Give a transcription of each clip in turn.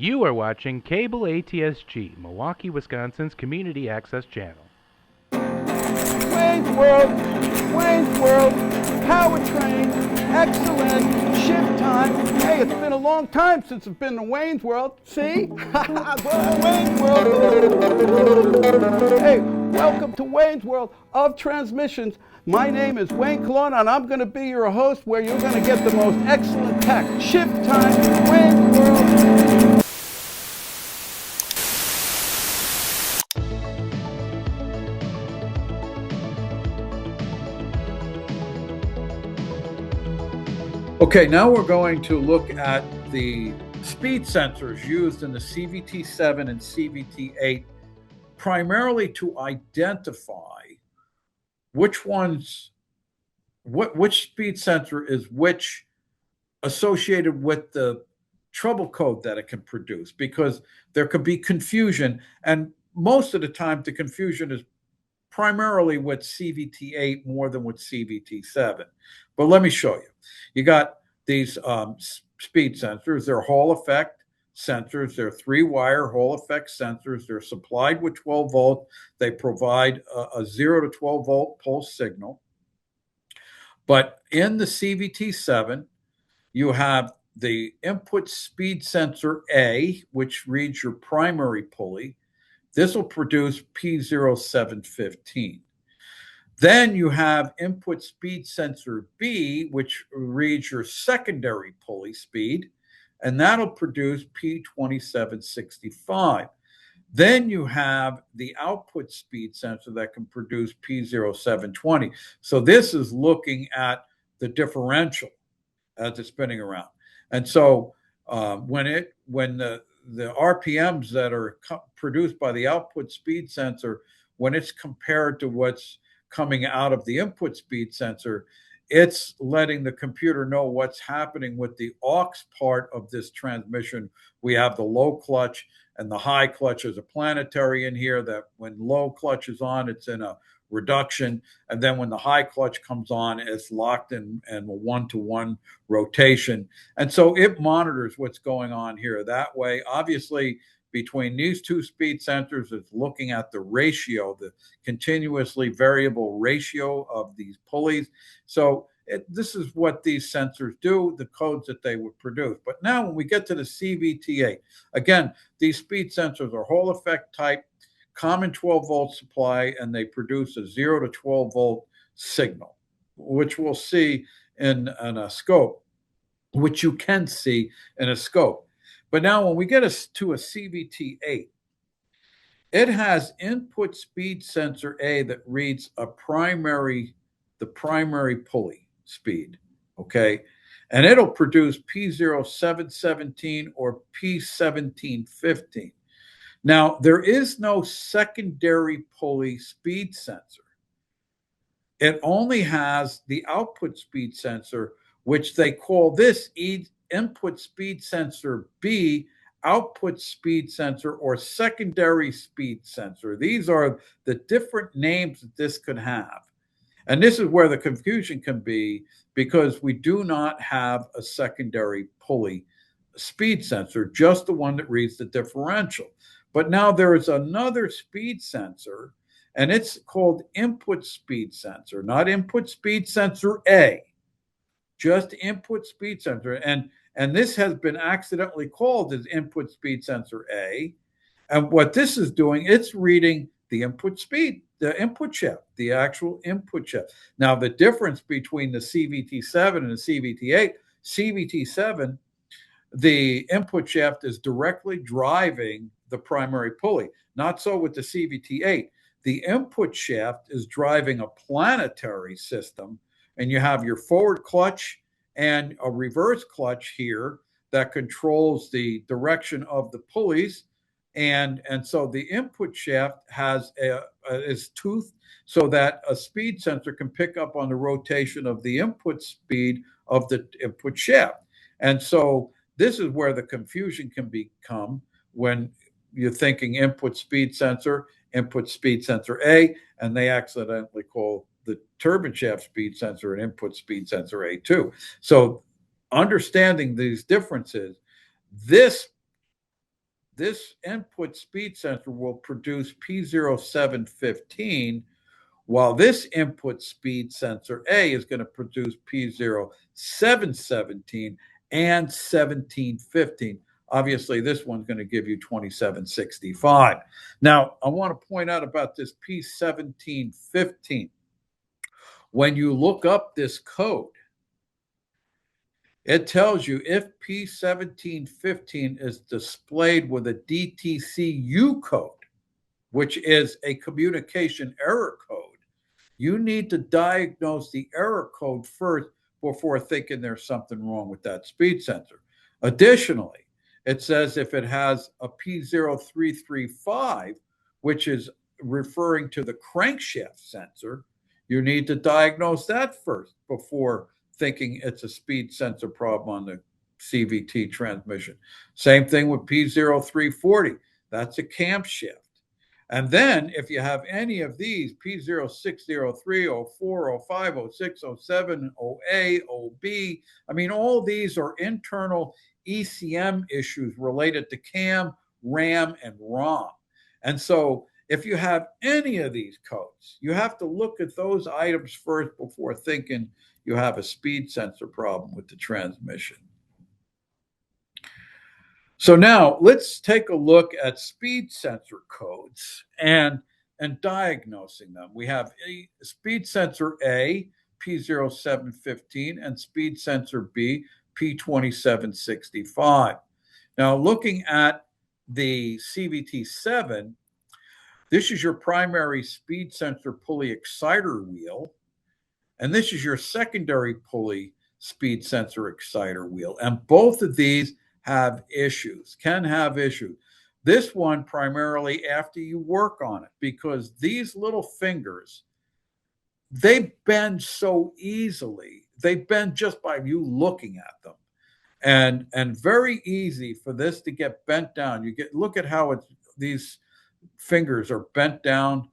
You are watching Cable ATSG, Milwaukee, Wisconsin's community access channel. Wayne's World, Wayne's World, powertrain, excellent, shift time. Hey, it's been a long time since I've been to Wayne's World. See? Wayne's World. Hey, welcome to Wayne's World of Transmissions. My name is Wayne Colonna, and I'm going to be your host where you're going to get the most excellent tech. Shift time, Wayne's World. Okay, now we're going to look at the speed sensors used in the CVT7 and CVT8, primarily to identify which speed sensor is which associated with the trouble code that it can produce, because there could be confusion. And most of the time, the confusion is primarily with CVT8 more than with CVT7. But let me show you. You got these speed sensors. They're Hall effect sensors. They're 3-wire Hall effect sensors. They're supplied with 12 volt. They provide a 0 to 12 volt pulse signal. But in the CVT7, you have the input speed sensor A, which reads your primary pulley. This will produce P0715. Then you have input speed sensor B, which reads your secondary pulley speed, and that'll produce P2765. Then you have the output speed sensor that can produce P0720. So this is looking at the differential as it's spinning around. And so when the RPMs that are produced by the output speed sensor, when it's compared to what's coming out of the input speed sensor, it's letting the computer know what's happening with the aux part of this transmission. We have the low clutch and the high clutch. Is a planetary in here that when low clutch is on, it's in a reduction. And then when the high clutch comes on, it's locked in and a 1-to-1 rotation. And so it monitors what's going on here that way. Obviously, between these two speed sensors, it's looking at the ratio, the continuously variable ratio of these pulleys. So this is what these sensors do, the codes that they would produce. But now when we get to the CVT8, again, these speed sensors are Hall effect type, common 12 volt supply, and they produce a 0 to 12 volt signal, which we'll see in a scope, which you can see in a scope. But now when we get to a CVT8, it has input speed sensor A that reads the primary pulley speed, okay? And it'll produce P0717 or P1715. Now, there is no secondary pulley speed sensor. It only has the output speed sensor, which they call this input speed sensor B, output speed sensor, or secondary speed sensor. These are the different names that this could have. And this is where the confusion can be, because we do not have a secondary pulley speed sensor, just the one that reads the differential. But now there is another speed sensor, and it's called input speed sensor, not input speed sensor A, just input speed sensor. And this has been accidentally called as input speed sensor A. And what this is doing, it's reading the input speed, the input shaft, the actual input shaft. Now, the difference between the CVT7 and the CVT8, CVT7, the input shaft is directly driving the primary pulley. Not so with the CVT8. The input shaft is driving a planetary system, and you have your forward clutch and a reverse clutch here that controls the direction of the pulleys. And so the input shaft has is toothed so that a speed sensor can pick up on the rotation of the input speed of the input shaft. And so this is where the confusion can become when you're thinking input speed sensor A, and they accidentally call the turbine shaft speed sensor and input speed sensor A2. So understanding these differences, this this input speed sensor will produce P0715, while this input speed sensor A is going to produce P0717 and 1715. Obviously, this one's going to give you 2765. Now, I want to point out about this P1715. When you look up this code, it tells you if P1715 is displayed with a DTCU code, which is a communication error code, you need to diagnose the error code first before thinking there's something wrong with that speed sensor. Additionally, it says if it has a P0335, which is referring to the crankshaft sensor, you need to diagnose that first before thinking it's a speed sensor problem on the CVT transmission. Same thing with P0340. That's a camshaft. And then if you have any of these, P0603, 04, 05, 06, 07, OA, OB, I mean, all these are internal ECM issues related to CAM, RAM, and ROM. And so if you have any of these codes, you have to look at those items first before thinking you have a speed sensor problem with the transmission. So now let's take a look at speed sensor codes and diagnosing them. We have a speed sensor A, P0715, and speed sensor B, P2765. Now looking at the CVT7, this is your primary speed sensor pulley exciter wheel, and this is your secondary pulley speed sensor exciter wheel. And both of these have issues, can have issues. This one primarily after you work on it, because these little fingers, they bend so easily. They bend just by you looking at them. And very easy for this to get bent down. Look at how these fingers are bent down,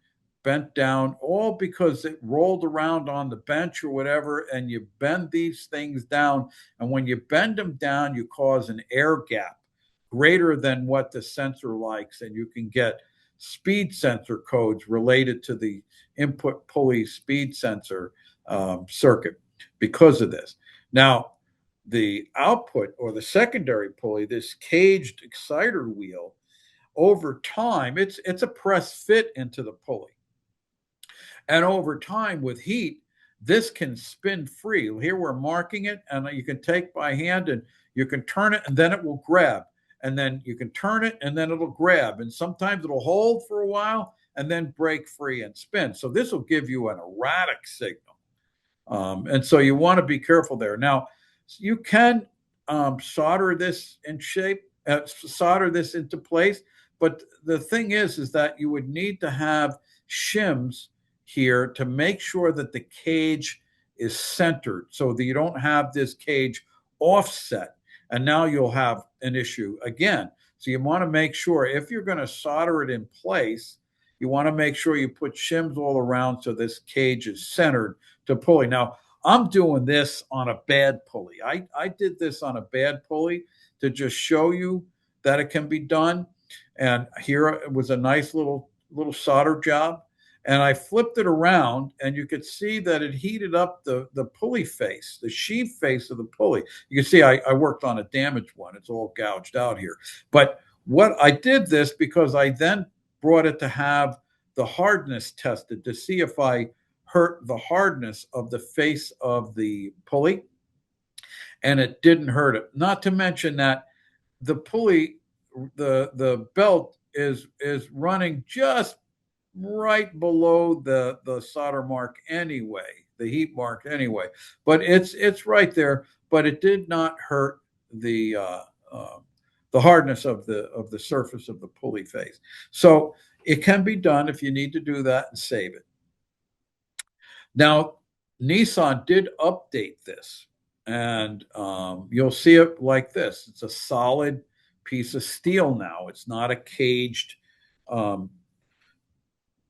all because it rolled around on the bench or whatever, and you bend these things down. And when you bend them down, you cause an air gap greater than what the sensor likes, and you can get speed sensor codes related to the input pulley speed sensor circuit because of this. Now, the output or the secondary pulley, this caged exciter wheel, over time, it's a press fit into the pulley. And over time with heat, this can spin free. Here we're marking it, and you can take by hand and you can turn it and then it will grab. And then you can turn it and then it'll grab. And sometimes it'll hold for a while and then break free and spin. So this will give you an erratic signal. And so you want to be careful there. Now, you can solder this in shape, solder this into place. But the thing is that you would need to have shims here to make sure that the cage is centered so that you don't have this cage offset. And now you'll have an issue again. So you want to make sure if you're going to solder it in place, you want to make sure you put shims all around so this cage is centered to pulley. Now, I'm doing this on a bad pulley. I did this on a bad pulley to just show you that it can be done. And here it was a nice little solder job. And I flipped it around, and you could see that it heated up the pulley face, the sheave face of the pulley. You can see I worked on a damaged one. It's all gouged out here. But what I did this because I then brought it to have the hardness tested to see if I hurt the hardness of the face of the pulley. And it didn't hurt it. Not to mention that the pulley, the belt is running just right below the solder mark anyway, the heat mark anyway. But it's right there. But it did not hurt the hardness of the surface of the pulley face. So it can be done if you need to do that and save it. Now, Nissan did update this, and you'll see it like this. It's a solid piece of steel now. It's not a caged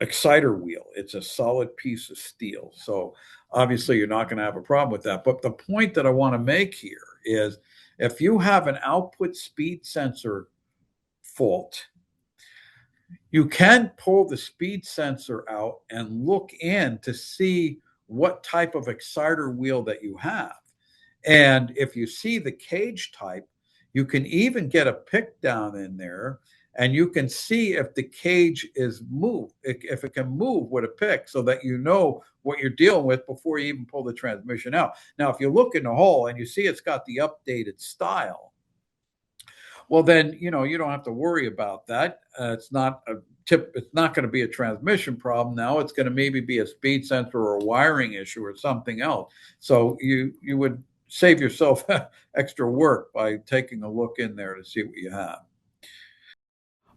exciter wheel. It's a solid piece of steel. So obviously you're not going to have a problem with that. But the point that I want to make here is if you have an output speed sensor fault, you can pull the speed sensor out and look in to see what type of exciter wheel that you have. And if you see the cage type, you can even get a pick down in there and you can see if the cage is moved, if it can move with a pick, so that you know what you're dealing with before you even pull the transmission out. Now, if you look in the hole and you see it's got the updated style, well, then, you know, you don't have to worry about that. It's not going to be a transmission problem. Now it's going to maybe be a speed sensor or a wiring issue or something else. So you would save yourself extra work by taking a look in there to see what you have.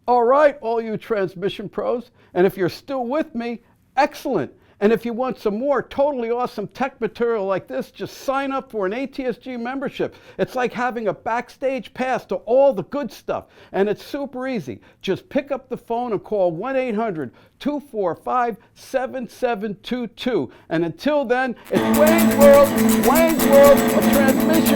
All right, all you transmission pros, and if you're still with me, excellent. And if you want some more totally awesome tech material like this, just sign up for an ATSG membership. It's like having a backstage pass to all the good stuff, and it's super easy. Just pick up the phone and call 1-800-245-7722. And until then, it's Wayne's World of Transmission.